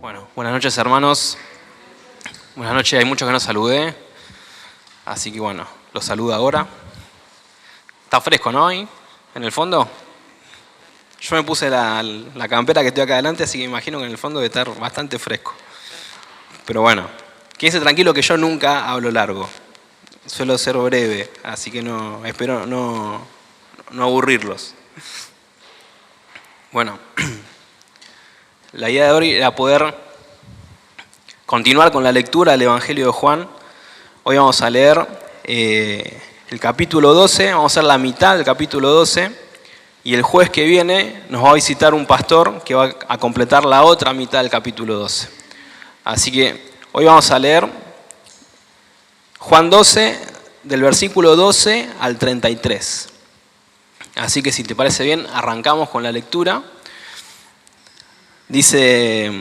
Bueno, buenas noches hermanos. Buenas noches, hay muchos que no saludé. Así que bueno, los saludo ahora. Está fresco, ¿no? Ahí, en el fondo. Yo me puse la campera que estoy acá adelante, así que imagino que en el fondo debe estar bastante fresco. Pero bueno, quédense tranquilo que yo nunca hablo largo. Suelo ser breve, así que espero no aburrirlos. Bueno, la idea de hoy era poder continuar con la lectura del Evangelio de Juan. Hoy vamos a leer el capítulo 12, vamos a hacer la mitad del capítulo 12, y el jueves que viene nos va a visitar un pastor que va a completar la otra mitad del capítulo 12. Así que hoy vamos a leer Juan 12, del versículo 12 al 33. Así que si te parece bien, arrancamos con la lectura. Dice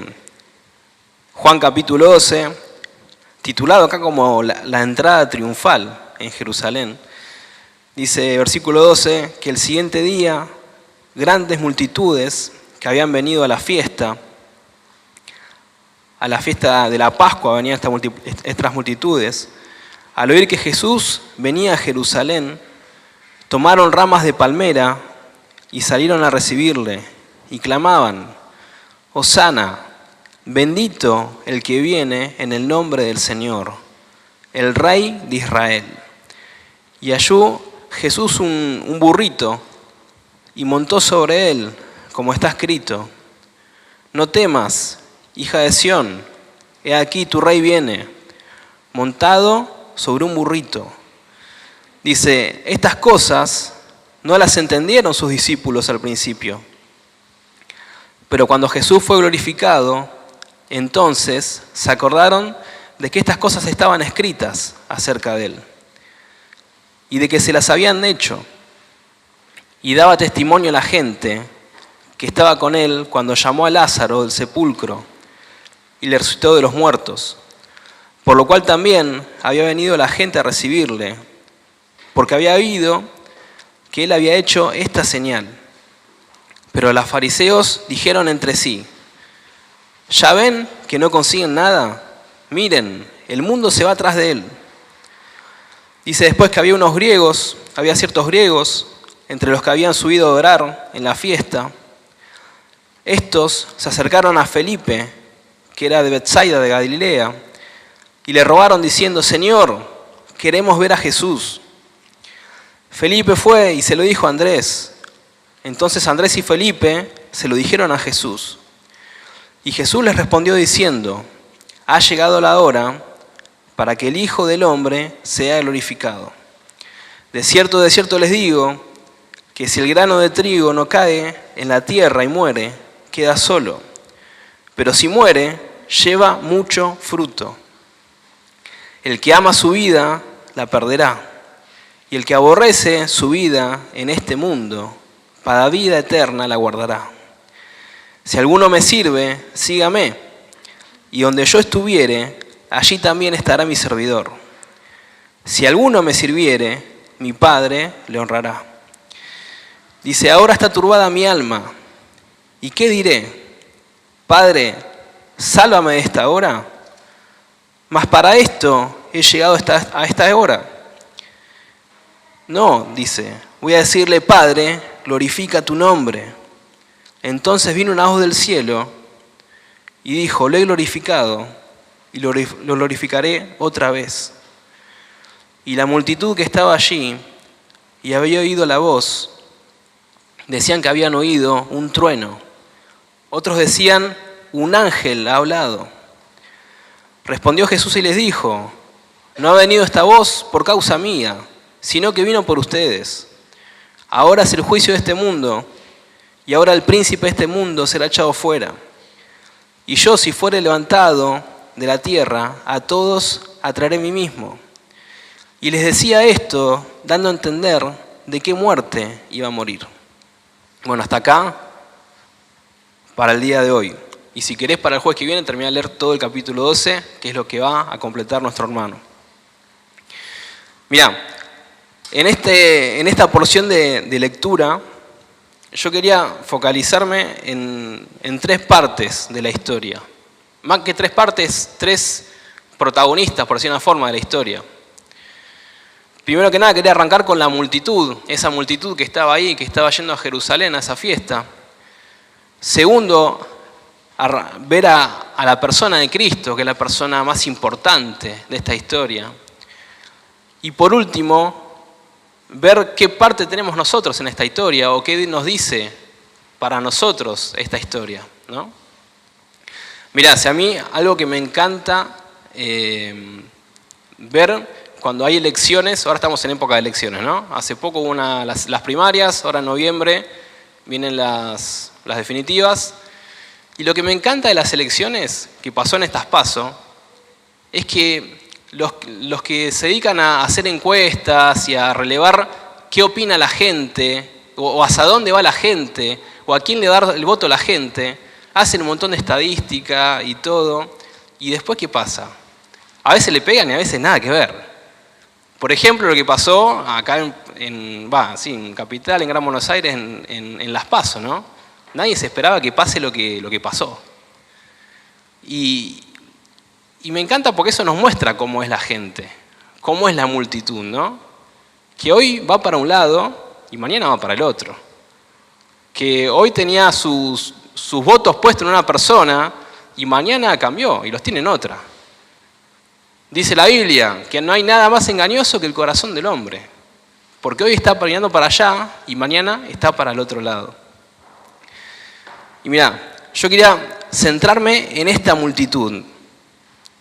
Juan capítulo 12, titulado acá como la entrada triunfal en Jerusalén. Dice versículo 12, que el siguiente día grandes multitudes que habían venido a la fiesta de la Pascua, venían estas multitudes, al oír que Jesús venía a Jerusalén, tomaron ramas de palmera y salieron a recibirle y clamaban: Hosana, bendito el que viene en el nombre del Señor, el Rey de Israel. Y halló Jesús un burrito y montó sobre él, como está escrito: No temas, hija de Sión, he aquí tu rey viene, montado sobre un burrito. Dice, estas cosas no las entendieron sus discípulos al principio. Pero cuando Jesús fue glorificado, entonces se acordaron de que estas cosas estaban escritas acerca de él y de que se las habían hecho. Y daba testimonio a la gente que estaba con él cuando llamó a Lázaro del sepulcro y le resucitó de los muertos. Por lo cual también había venido la gente a recibirle, porque había oído que él había hecho esta señal. Pero los fariseos dijeron entre sí: ¿ya ven que no consiguen nada? Miren, el mundo se va atrás de él. Dice después que había ciertos griegos entre los que habían subido a adorar en la fiesta. Estos se acercaron a Felipe, que era de Betsaida de Galilea, y le rogaron diciendo: Señor, queremos ver a Jesús. Felipe fue y se lo dijo a Andrés. Entonces Andrés y Felipe se lo dijeron a Jesús. Y Jesús les respondió diciendo: Ha llegado la hora para que el Hijo del Hombre sea glorificado. De cierto les digo, que si el grano de trigo no cae en la tierra y muere, queda solo. Pero si muere, lleva mucho fruto. El que ama su vida, la perderá. Y el que aborrece su vida en este mundo, para vida eterna la guardará. Si alguno me sirve, sígame, y donde yo estuviere, allí también estará mi servidor. Si alguno me sirviere, mi Padre le honrará. Dice, ahora está turbada mi alma, ¿y qué diré? Padre, sálvame de esta hora, mas para esto he llegado a esta hora. No, dice, voy a decirle: Padre, glorifica tu nombre. Entonces vino una voz del cielo y dijo: lo he glorificado y lo glorificaré otra vez. Y la multitud que estaba allí y había oído la voz, decían que habían oído un trueno. Otros decían: un ángel ha hablado. Respondió Jesús y les dijo: no ha venido esta voz por causa mía, sino que vino por ustedes. Ahora es el juicio de este mundo, y ahora el príncipe de este mundo será echado fuera. Y yo, si fuere levantado de la tierra, a todos atraeré a mí mismo. Y les decía esto, dando a entender de qué muerte iba a morir. Bueno, hasta acá para el día de hoy. Y si querés, para el jueves que viene, terminar de leer todo el capítulo 12, que es lo que va a completar nuestro hermano. Mirá, en esta porción de lectura, yo quería focalizarme en tres partes de la historia. más que tres partes, tres protagonistas, por decir una forma, de la historia. Primero que nada quería arrancar con la multitud, esa multitud que estaba ahí, que estaba yendo a Jerusalén a esa fiesta. Segundo, ver a la persona de Cristo, que es la persona más importante de esta historia. Y por último, ver qué parte tenemos nosotros en esta historia o qué nos dice para nosotros esta historia, ¿no? Mirá, si a mí algo que me encanta ver cuando hay elecciones, ahora estamos en época de elecciones, ¿no? Hace poco hubo las primarias, ahora en noviembre vienen las definitivas. Y lo que me encanta de las elecciones, que pasó en estas PASO, es que los que se dedican a hacer encuestas y a relevar qué opina la gente, o hacia dónde va la gente, o a quién le da el voto a la gente, hacen un montón de estadística y todo. ¿Y después qué pasa? A veces le pegan y a veces nada que ver. Por ejemplo, lo que pasó acá en Capital, en Gran Buenos Aires, en las PASO, ¿no? Nadie se esperaba que pase lo que pasó. Y me encanta porque eso nos muestra cómo es la gente, cómo es la multitud, ¿no? Que hoy va para un lado y mañana va para el otro. Que hoy tenía sus votos puestos en una persona y mañana cambió y los tiene en otra. Dice la Biblia que no hay nada más engañoso que el corazón del hombre, porque hoy está mirando para allá y mañana está para el otro lado. Y mirá, yo quería centrarme en esta multitud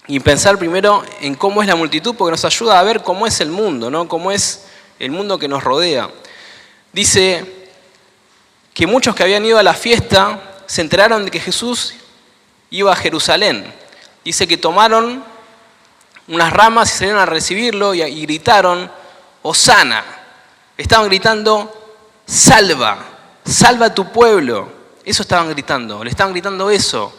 y pensar primero en cómo es la multitud, porque nos ayuda a ver cómo es el mundo, ¿no? Cómo es el mundo que nos rodea. Dice que muchos que habían ido a la fiesta se enteraron de que Jesús iba a Jerusalén. Dice que tomaron unas ramas y salieron a recibirlo y gritaron, Hosana. Estaban gritando, salva a tu pueblo. Eso estaban gritando, le estaban gritando eso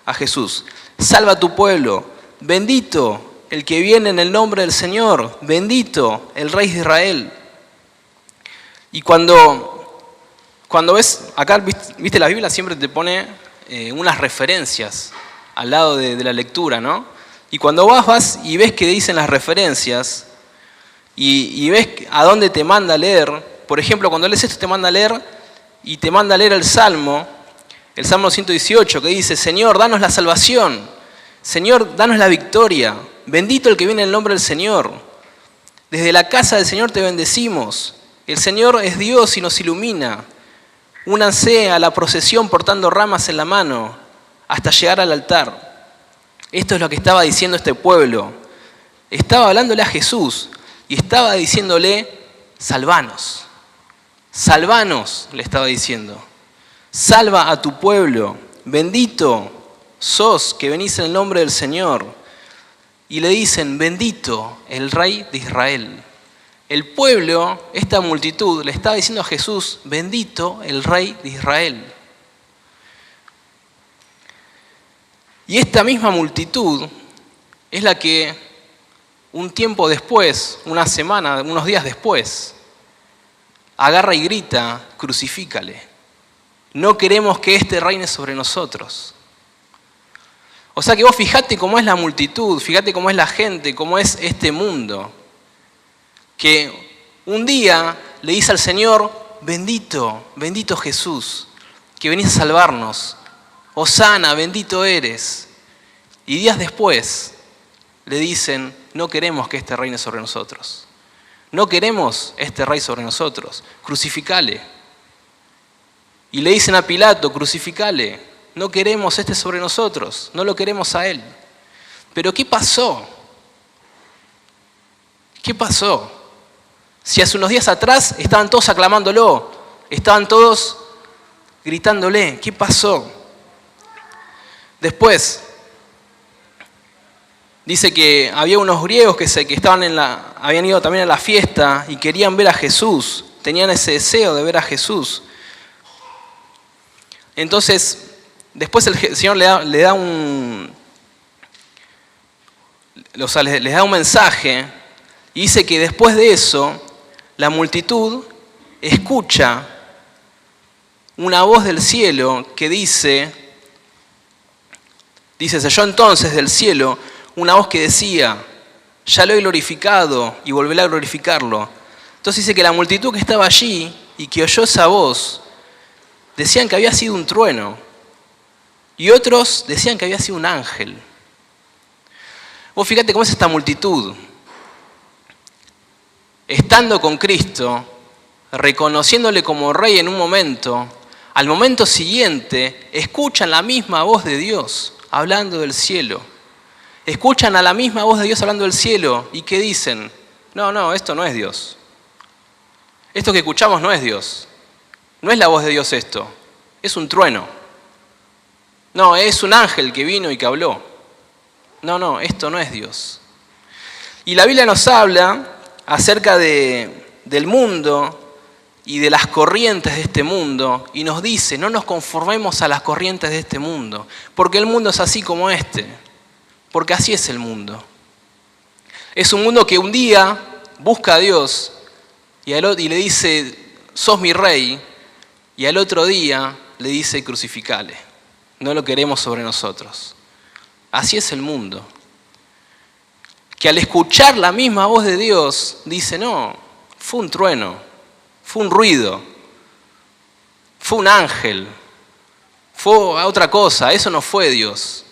a Jesús. Salva a tu pueblo, bendito el que viene en el nombre del Señor, bendito el Rey de Israel. Y cuando ves, acá viste la Biblia siempre te pone unas referencias al lado de la lectura, ¿no? Y cuando vas y ves que dicen las referencias y ves a dónde te manda a leer, por ejemplo, cuando lees esto te manda a leer y te manda a leer el Salmo 118, que dice, Señor, danos la salvación, Señor, danos la victoria, bendito el que viene en el nombre del Señor. Desde la casa del Señor te bendecimos, el Señor es Dios y nos ilumina. Únanse a la procesión portando ramas en la mano hasta llegar al altar. Esto es lo que estaba diciendo este pueblo. Estaba hablándole a Jesús y estaba diciéndole, salvanos. Salvanos, le estaba diciendo. Salva a tu pueblo. Bendito sos que venís en el nombre del Señor. Y le dicen, bendito el Rey de Israel. El pueblo, esta multitud, le estaba diciendo a Jesús, bendito el Rey de Israel. Y esta misma multitud es la que un tiempo después, una semana, unos días después, agarra y grita, crucifícale. No queremos que este reine sobre nosotros. O sea que vos fijate cómo es la multitud, fíjate cómo es la gente, cómo es este mundo. Que un día le dice al Señor, bendito, bendito Jesús, que venís a salvarnos. Hosana, bendito eres. Y días después le dicen, no queremos que este reine sobre nosotros. No queremos este rey sobre nosotros. Crucificale. Y le dicen a Pilato, crucificale. No queremos este sobre nosotros. No lo queremos a él. Pero ¿qué pasó? ¿Qué pasó? Si hace unos días atrás estaban todos aclamándolo, estaban todos gritándole, ¿qué pasó? Después, dice que había unos griegos que habían ido también a la fiesta y querían ver a Jesús, tenían ese deseo de ver a Jesús. Entonces, después el Señor les da un mensaje y dice que después de eso, la multitud escucha una voz del cielo que dice Dice, se oyó entonces del cielo una voz que decía, ya lo he glorificado y volveré a glorificarlo. Entonces dice que la multitud que estaba allí y que oyó esa voz, decían que había sido un trueno y otros decían que había sido un ángel. Vos fíjate cómo es esta multitud. Estando con Cristo, reconociéndole como Rey en un momento, al momento siguiente escuchan la misma voz de Dios hablando del cielo. Escuchan a la misma voz de Dios hablando del cielo y ¿qué dicen? No, esto no es Dios. Esto que escuchamos no es Dios. No es la voz de Dios esto. Es un trueno. No, es un ángel que vino y que habló. No, esto no es Dios. Y la Biblia nos habla acerca del mundo y de las corrientes de este mundo y nos dice, no nos conformemos a las corrientes de este mundo, porque el mundo es así como este, porque así es el mundo. Es un mundo que un día busca a Dios y le dice, sos mi rey, y al otro día le dice, crucificale, no lo queremos sobre nosotros. Así es el mundo. Que al escuchar la misma voz de Dios, dice, no, fue un trueno, fue un ruido, fue un ángel, fue otra cosa, eso no fue Dios.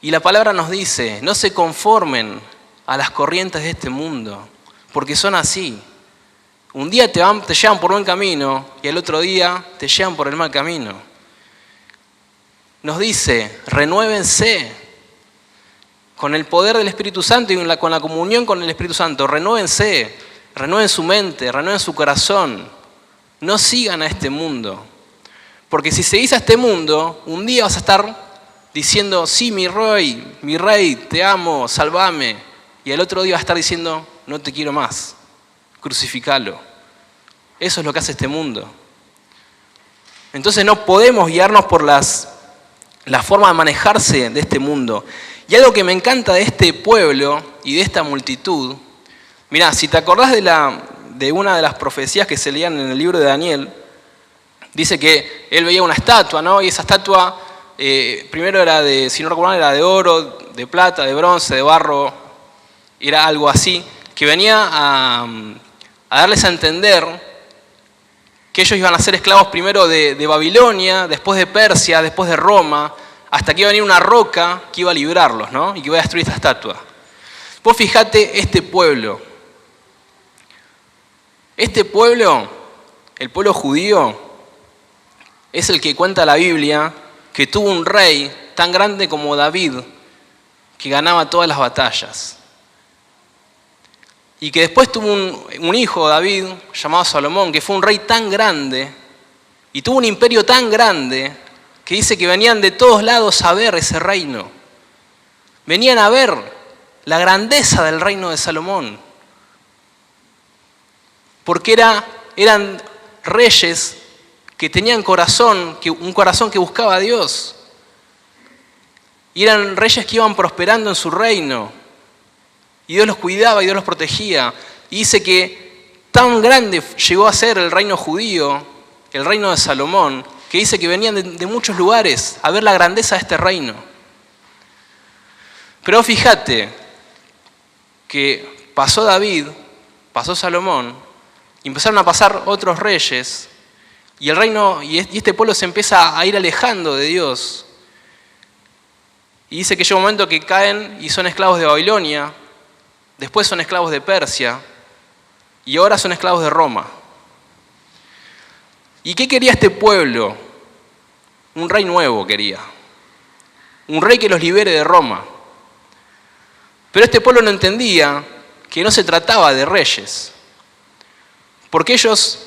Y la palabra nos dice, no se conformen a las corrientes de este mundo, porque son así. Un día te llevan por buen camino y el otro día te llevan por el mal camino. Nos dice, renuévense con el poder del Espíritu Santo y con la comunión con el Espíritu Santo. Renuévense, renueven su mente, renueven su corazón. No sigan a este mundo. Porque si seguís a este mundo, un día vas a estar diciendo, sí, mi rey, te amo, salvame. Y el otro día vas a estar diciendo, no te quiero más, crucificalo. Eso es lo que hace este mundo. Entonces no podemos guiarnos por la forma de manejarse de este mundo. Y algo que me encanta de este pueblo y de esta multitud, mirá, si te acordás de una de las profecías que se leían en el libro de Daniel, dice que él veía una estatua, ¿no? Y esa estatua primero era si no recuerdo mal, era de oro, de plata, de bronce, de barro, era algo así, que venía a darles a entender que ellos iban a ser esclavos primero de Babilonia, después de Persia, después de Roma, hasta que iba a venir una roca que iba a librarlos, ¿no? Y que iba a destruir esta estatua. Vos fijate este pueblo, el pueblo judío, es el que cuenta la Biblia que tuvo un rey tan grande como David, que ganaba todas las batallas. Y que después tuvo un hijo, David, llamado Salomón, que fue un rey tan grande, y tuvo un imperio tan grande, que dice que venían de todos lados a ver ese reino. Venían a ver la grandeza del reino de Salomón. Porque eran reyes que tenían un corazón que buscaba a Dios. Y eran reyes que iban prosperando en su reino. Y Dios los cuidaba y Dios los protegía. Y dice que tan grande llegó a ser el reino judío, el reino de Salomón, que dice que venían de muchos lugares a ver la grandeza de este reino. Pero fíjate que pasó David, pasó Salomón, y empezaron a pasar otros reyes, y el reino y este pueblo se empieza a ir alejando de Dios. Y dice que llega un momento que caen y son esclavos de Babilonia, después son esclavos de Persia, y ahora son esclavos de Roma. ¿Y qué quería este pueblo? Un rey nuevo quería. Un rey que los libere de Roma. Pero este pueblo no entendía que no se trataba de reyes. Porque ellos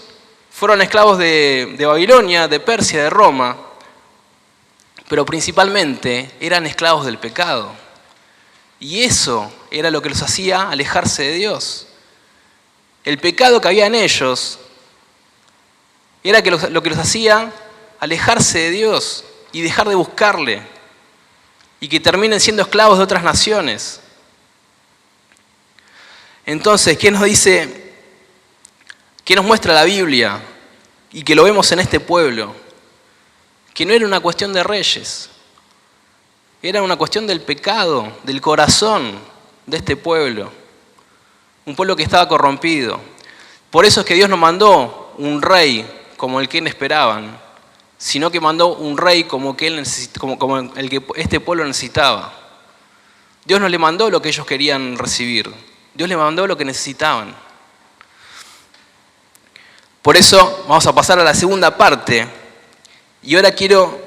fueron esclavos de Babilonia, de Persia, de Roma. Pero principalmente eran esclavos del pecado. Y eso era lo que los hacía alejarse de Dios. El pecado que había en ellos era lo que los hacía alejarse de Dios y dejar de buscarle y que terminen siendo esclavos de otras naciones. Entonces, ¿qué nos dice? ¿Qué nos muestra la Biblia? Y que lo vemos en este pueblo. Que no era una cuestión de reyes. Era una cuestión del pecado, del corazón de este pueblo. Un pueblo que estaba corrompido. Por eso es que Dios no mandó un rey como el que esperaban, sino que mandó un rey como el que este pueblo necesitaba. Dios no le mandó lo que ellos querían recibir. Dios le mandó lo que necesitaban. Por eso vamos a pasar a la segunda parte. Y ahora quiero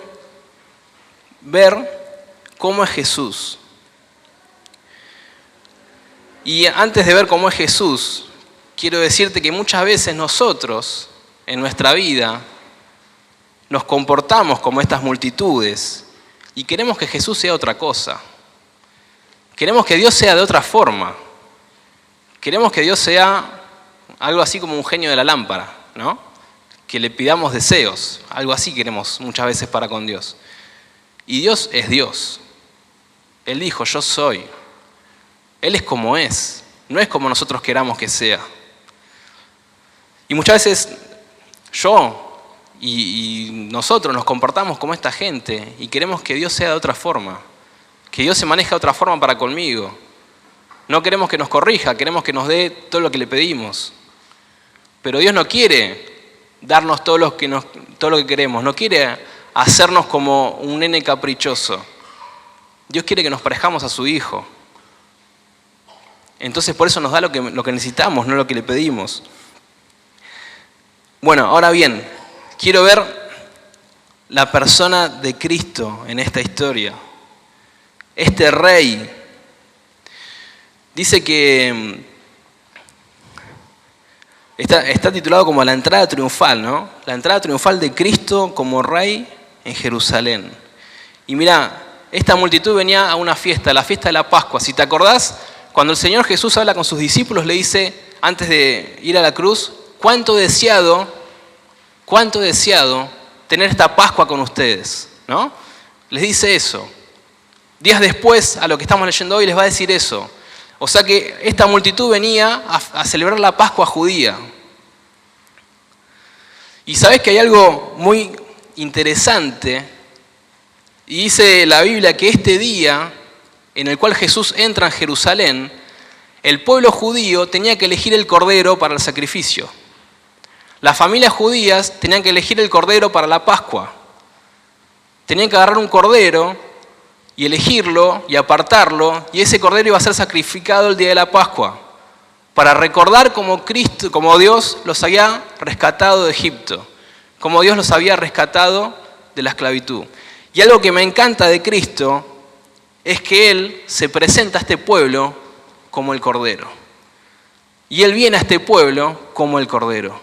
ver cómo es Jesús. Y antes de ver cómo es Jesús, quiero decirte que muchas veces nosotros, en nuestra vida, nos comportamos como estas multitudes y queremos que Jesús sea otra cosa. Queremos que Dios sea de otra forma. Queremos que Dios sea algo así como un genio de la lámpara, ¿no? Que le pidamos deseos. Algo así queremos muchas veces para con Dios. Y Dios es Dios. Él dijo, yo soy. Él es como es. No es como nosotros queramos que sea. Y muchas veces yo y nosotros nos comportamos como esta gente y queremos que Dios sea de otra forma. Que Dios se maneje de otra forma para conmigo. No queremos que nos corrija, queremos que nos dé todo lo que le pedimos. Pero Dios no quiere darnos todo lo que queremos, no quiere hacernos como un nene caprichoso. Dios quiere que nos parezcamos a su Hijo. Entonces por eso nos da lo que necesitamos, no lo que le pedimos. Bueno, ahora bien, quiero ver la persona de Cristo en esta historia. Este rey. Dice que está titulado como la entrada triunfal, ¿no? La entrada triunfal de Cristo como rey en Jerusalén. Y mirá, esta multitud venía a una fiesta, la fiesta de la Pascua. Si te acordás, cuando el Señor Jesús habla con sus discípulos, le dice, antes de ir a la cruz, cuánto deseado tener esta Pascua con ustedes, ¿no? Les dice eso. Días después, a lo que estamos leyendo hoy, les va a decir eso. O sea que esta multitud venía a celebrar la Pascua judía. Y sabés que hay algo muy interesante, y dice la Biblia que este día en el cual Jesús entra en Jerusalén, el pueblo judío tenía que elegir el cordero para el sacrificio. Las familias judías tenían que elegir el cordero para la Pascua. Tenían que agarrar un cordero y elegirlo y apartarlo, y ese cordero iba a ser sacrificado el día de la Pascua, para recordar como Dios los había rescatado de Egipto, como Dios los había rescatado de la esclavitud. Y algo que me encanta de Cristo es que Él se presenta a este pueblo como el Cordero. Y Él viene a este pueblo como el Cordero.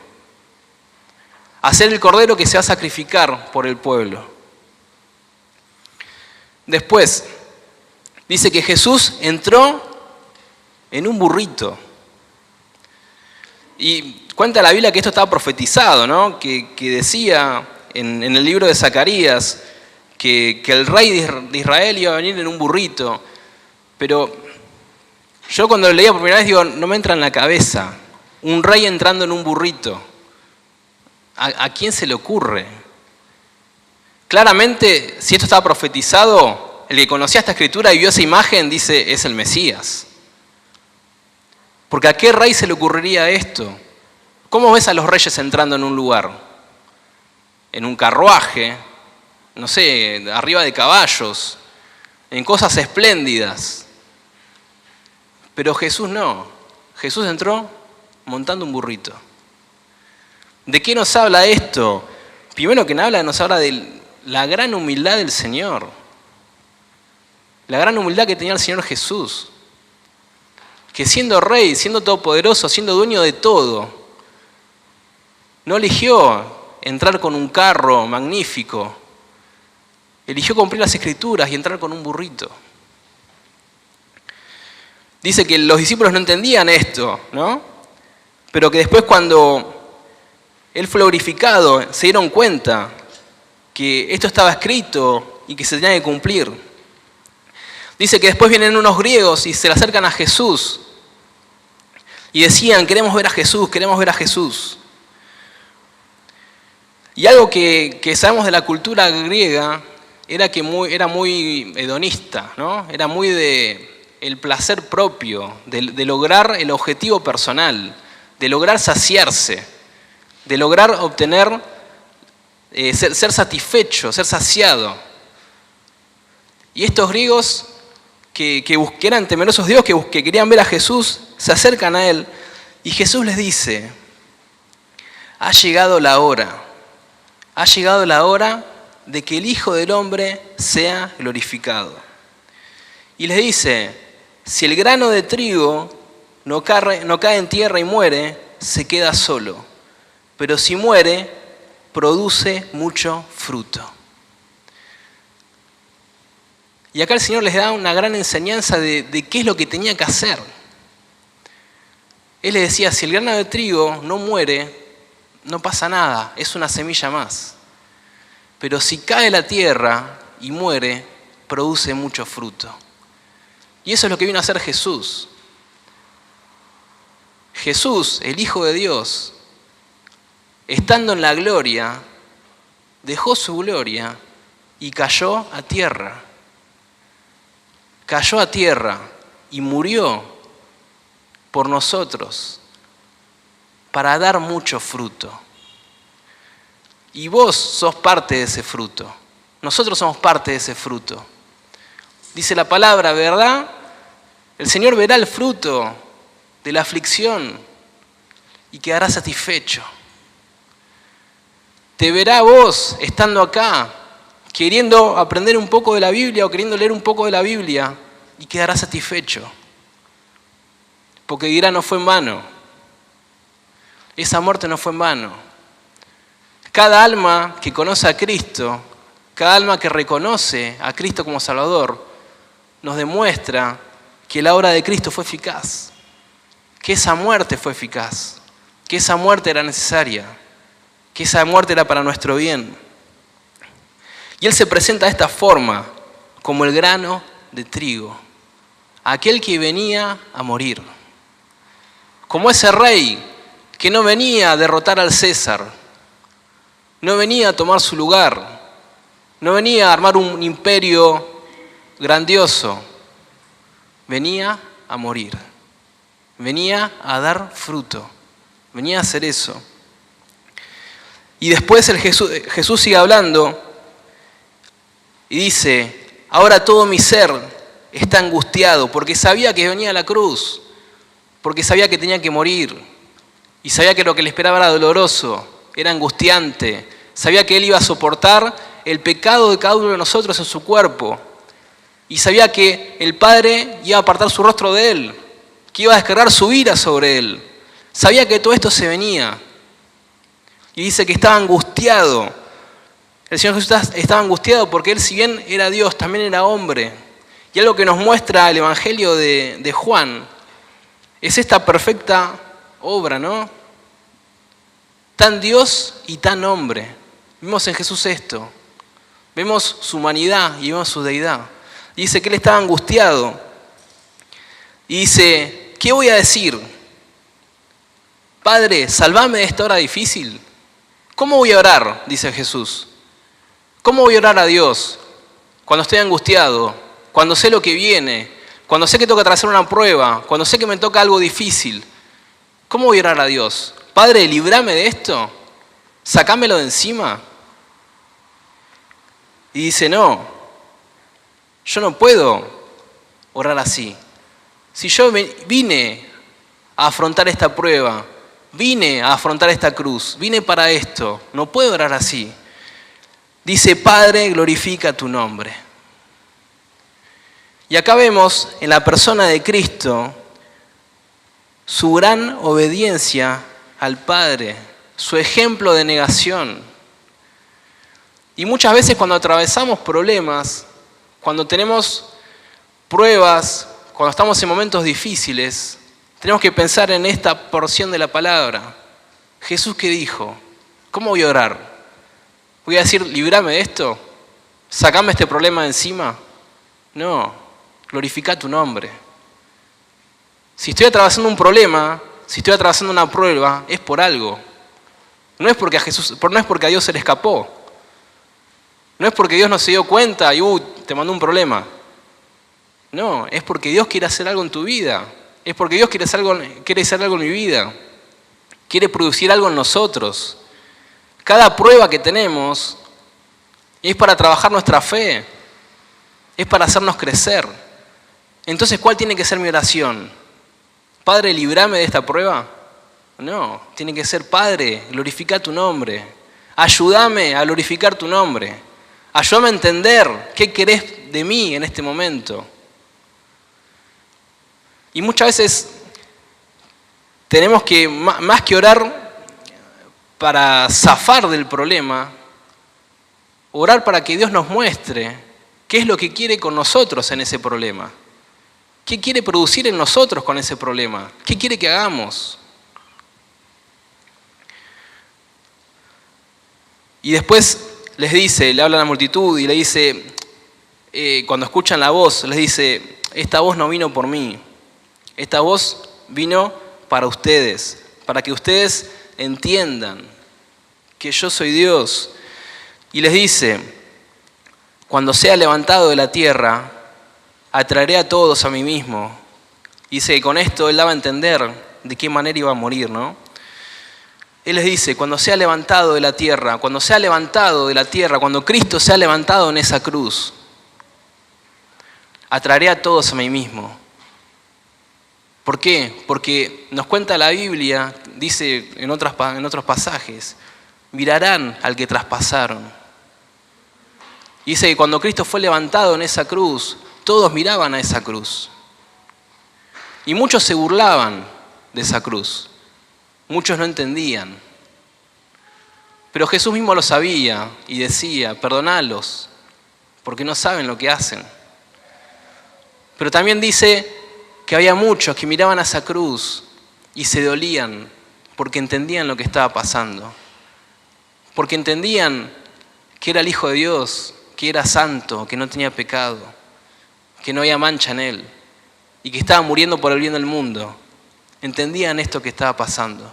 A ser el Cordero que se va a sacrificar por el pueblo. Después, dice que Jesús entró en un burrito. Y cuenta la Biblia que esto estaba profetizado, ¿no? Que decía en el libro de Zacarías que el rey de Israel iba a venir en un burrito. Pero yo cuando lo leía por primera vez digo, no me entra en la cabeza. Un rey entrando en un burrito. ¿A quién se le ocurre? Claramente, si esto estaba profetizado, el que conocía esta escritura y vio esa imagen dice, es el Mesías. Porque ¿a qué rey se le ocurriría esto? ¿Cómo ves a los reyes entrando en un lugar? En un carruaje, no sé, arriba de caballos, en cosas espléndidas. Pero Jesús no. Jesús entró montando un burrito. ¿De qué nos habla esto? Primero que nada nos habla de la gran humildad del Señor. La gran humildad que tenía el Señor Jesús. Que siendo rey, siendo todopoderoso, siendo dueño de todo, no eligió entrar con un carro magnífico. Eligió cumplir las Escrituras y entrar con un burrito. Dice que los discípulos no entendían esto, ¿no? Pero que después cuando Él fue glorificado, se dieron cuenta que esto estaba escrito y que se tenía que cumplir. Dice que después vienen unos griegos y se le acercan a Jesús y decían, queremos ver a Jesús, queremos ver a Jesús. Y algo que sabemos de la cultura griega era muy hedonista, ¿no? Era muy de el placer propio, de lograr el objetivo personal, de lograr saciarse, de lograr obtener, ser satisfecho, ser saciado. Y estos griegos que eran temerosos de Dios, que querían ver a Jesús, se acercan a Él y Jesús les dice: ha llegado la hora de que el Hijo del Hombre sea glorificado. Y les dice: si el grano de trigo no cae en tierra y muere, se queda solo, pero si muere, produce mucho fruto. Y acá el Señor les da una gran enseñanza de qué es lo que tenía que hacer. Él les decía: si el grano de trigo no muere, no pasa nada, es una semilla más. Pero si cae la tierra y muere, produce mucho fruto. Y eso es lo que vino a hacer Jesús. Jesús, el Hijo de Dios, estando en la gloria, dejó su gloria y cayó a tierra. Cayó a tierra y murió por nosotros para dar mucho fruto. Y vos sos parte de ese fruto. Nosotros somos parte de ese fruto. Dice la palabra, ¿verdad? El Señor verá el fruto de la aflicción y quedará satisfecho. Te verá vos estando acá, queriendo aprender un poco de la Biblia o queriendo leer un poco de la Biblia, y quedará satisfecho. Porque dirá: no fue en vano. Esa muerte no fue en vano. Cada alma que conoce a Cristo, cada alma que reconoce a Cristo como Salvador, nos demuestra que la obra de Cristo fue eficaz, que esa muerte fue eficaz, que esa muerte era necesaria, que esa muerte era para nuestro bien. Y Él se presenta de esta forma, como el grano de trigo, aquel que venía a morir, como ese rey que no venía a derrotar al César, no venía a tomar su lugar, no venía a armar un imperio grandioso, venía a morir, venía a dar fruto, venía a hacer eso. Y después Jesús sigue hablando y dice: ahora todo mi ser está angustiado, porque sabía que venía a la cruz, porque sabía que tenía que morir, y sabía que lo que le esperaba era doloroso, era angustiante, sabía que Él iba a soportar el pecado de cada uno de nosotros en su cuerpo, y sabía que el Padre iba a apartar su rostro de Él, que iba a descargar su ira sobre Él. Sabía que todo esto se venía. Y dice que estaba angustiado. El Señor Jesús estaba angustiado porque Él, si bien era Dios, también era hombre. Y algo que nos muestra el Evangelio de Juan es esta perfecta obra, ¿no? Tan Dios y tan hombre. Vemos en Jesús esto. Vemos su humanidad y vemos su deidad. Y dice que Él estaba angustiado. Y dice: ¿qué voy a decir? Padre, salvame de esta hora difícil. ¿Cómo voy a orar? Dice Jesús. ¿Cómo voy a orar a Dios cuando estoy angustiado? Cuando sé lo que viene, cuando sé que tengo que atravesar una prueba, cuando sé que me toca algo difícil. ¿Cómo voy a orar a Dios? Padre, líbrame de esto, sacámelo de encima. Y dice: no, yo no puedo orar así. Si yo vine a afrontar esta prueba, vine a afrontar esta cruz, vine para esto, no puedo orar así. Dice: Padre, glorifica tu nombre. Y acá vemos en la persona de Cristo su gran obediencia al Padre, su ejemplo de negación. Y muchas veces cuando atravesamos problemas, cuando tenemos pruebas, cuando estamos en momentos difíciles, tenemos que pensar en esta porción de la palabra. Jesús, ¿qué dijo? ¿Cómo voy a orar? ¿Voy a decir: líbrame de esto? ¿Sacame este problema de encima? No. Glorifica tu nombre. Si estoy atravesando un problema, si estoy atravesando una prueba, es por algo. No es porque a Dios se le escapó. No es porque Dios no se dio cuenta y te mandó un problema. No, es porque Dios quiere hacer algo en tu vida. Es porque Dios quiere hacer algo en mi vida. Quiere producir algo en nosotros. Cada prueba que tenemos es para trabajar nuestra fe. Es para hacernos crecer. Entonces, ¿cuál tiene que ser mi oración? Padre, líbrame de esta prueba. No, tiene que ser Padre, glorifica tu nombre. Ayúdame a glorificar tu nombre. Ayúdame a entender qué querés de mí en este momento. Y muchas veces tenemos que, más que orar para zafar del problema, orar para que Dios nos muestre qué es lo que quiere con nosotros en ese problema. ¿Qué quiere producir en nosotros con ese problema? ¿Qué quiere que hagamos? Y después les dice, le habla a la multitud y le dice, cuando escuchan la voz, les dice, esta voz no vino por mí, esta voz vino para ustedes, para que ustedes entiendan que yo soy Dios. Y les dice, cuando sea levantado de la tierra, atraeré a todos a mí mismo. Y dice que con esto él daba a entender de qué manera iba a morir, ¿no? Él les dice, cuando sea levantado de la tierra, cuando Cristo sea levantado en esa cruz, atraeré a todos a mí mismo. ¿Por qué? Porque nos cuenta la Biblia, dice en otros pasajes, mirarán al que traspasaron. Y dice que cuando Cristo fue levantado en esa cruz, todos miraban a esa cruz. Y muchos se burlaban de esa cruz. Muchos no entendían. Pero Jesús mismo lo sabía y decía, perdonalos, porque no saben lo que hacen. Pero también dice que había muchos que miraban a esa cruz y se dolían porque entendían lo que estaba pasando. Porque entendían que era el Hijo de Dios, que era santo, que no tenía pecado, que no había mancha en él y que estaba muriendo por el bien del mundo. Entendían esto que estaba pasando.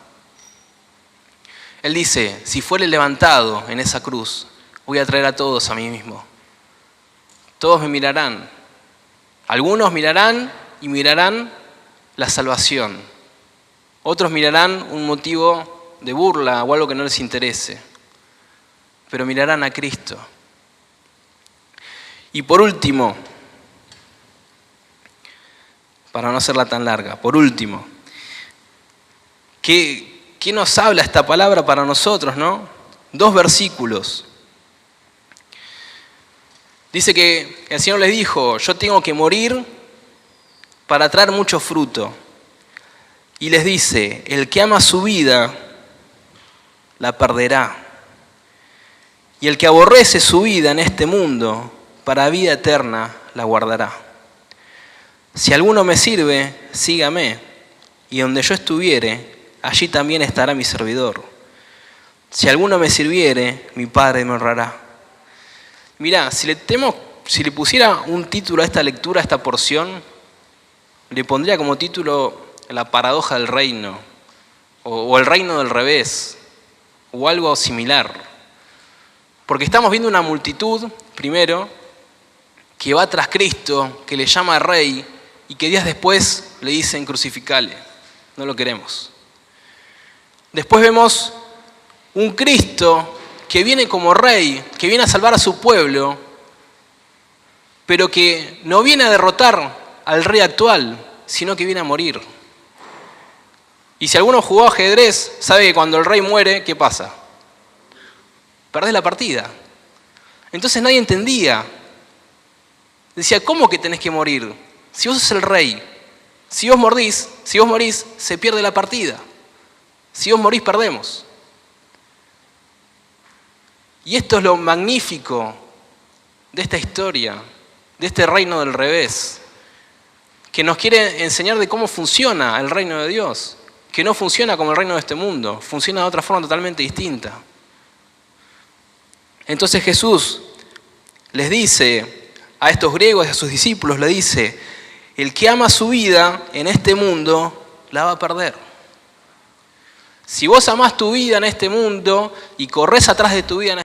Él dice, si fuere levantado en esa cruz, voy a traer a todos a mí mismo. Todos me mirarán. Algunos mirarán y mirarán la salvación. Otros mirarán un motivo de burla o algo que no les interese. Pero mirarán a Cristo. Y por último, para no hacerla tan larga, por último, ¿qué nos habla esta palabra para nosotros, no? 2 versículos. Dice que el Señor les dijo, yo tengo que morir para traer mucho fruto. Y les dice, el que ama su vida, la perderá. Y el que aborrece su vida en este mundo, para vida eterna la guardará. Si alguno me sirve, sígame, y donde yo estuviere, allí también estará mi servidor. Si alguno me sirviere, mi Padre me honrará. Mirá, si le pusiera un título a esta lectura, a esta porción, le pondría como título la paradoja del reino, o el reino del revés, o algo similar. Porque estamos viendo una multitud, primero, que va tras Cristo, que le llama rey, y que días después le dicen crucificale, no lo queremos. Después vemos un Cristo que viene como rey, que viene a salvar a su pueblo, pero que no viene a derrotar al rey actual, sino que viene a morir. Y si alguno jugó ajedrez, sabe que cuando el rey muere, ¿qué pasa? Perdés la partida. Entonces nadie entendía. Decía, ¿cómo que tenés que morir? Si vos sos el rey, si vos morís, se pierde la partida. Si vos morís, perdemos. Y esto es lo magnífico de esta historia, de este reino del revés, que nos quiere enseñar de cómo funciona el reino de Dios, que no funciona como el reino de este mundo, funciona de otra forma totalmente distinta. Entonces Jesús les dice a estos griegos y a sus discípulos, le dice, el que ama su vida en este mundo, la va a perder. Si vos amás tu vida en este mundo y corres atrás de tu vida